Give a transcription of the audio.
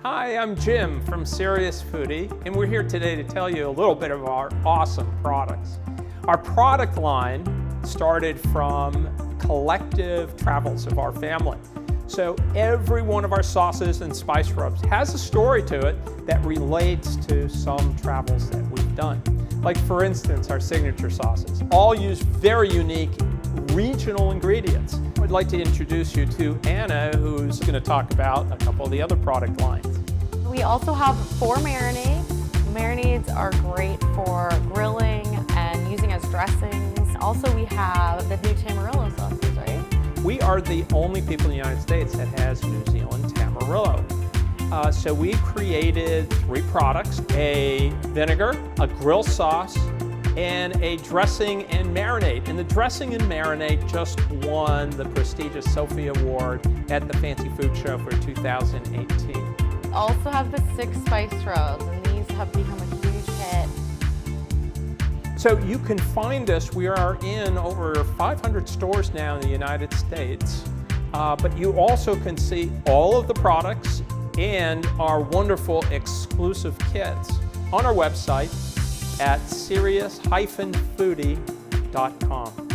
Hi, I'm Jim from Serious Foodie, and we're here today to tell you a little bit of our awesome products. Our product line started from collective travels of our family. So every one of our sauces and spice rubs has a story to it that relates to some travels that we've done. Like for instance, our signature sauces all use very unique regional ingredients. I'd like to introduce you to Anna, who's going to talk about a couple of the other product lines. We also have 4 marinades. Marinades are great for grilling and using as dressings. Also, we have the new Tamarillo sauces, right? We are the only people in the United States that has New Zealand Tamarillo. So we created 3 products: a vinegar, a grill sauce, and a dressing and marinade. And the dressing and marinade just won the prestigious Sophie Award at the Fancy Food Show for 2018. Also have the 6 spice rubs, and these have become a huge hit. So you can find us. We are in over 500 stores now in the United States, but you also can see all of the products and our wonderful exclusive kits on our website at serious-foodie.com.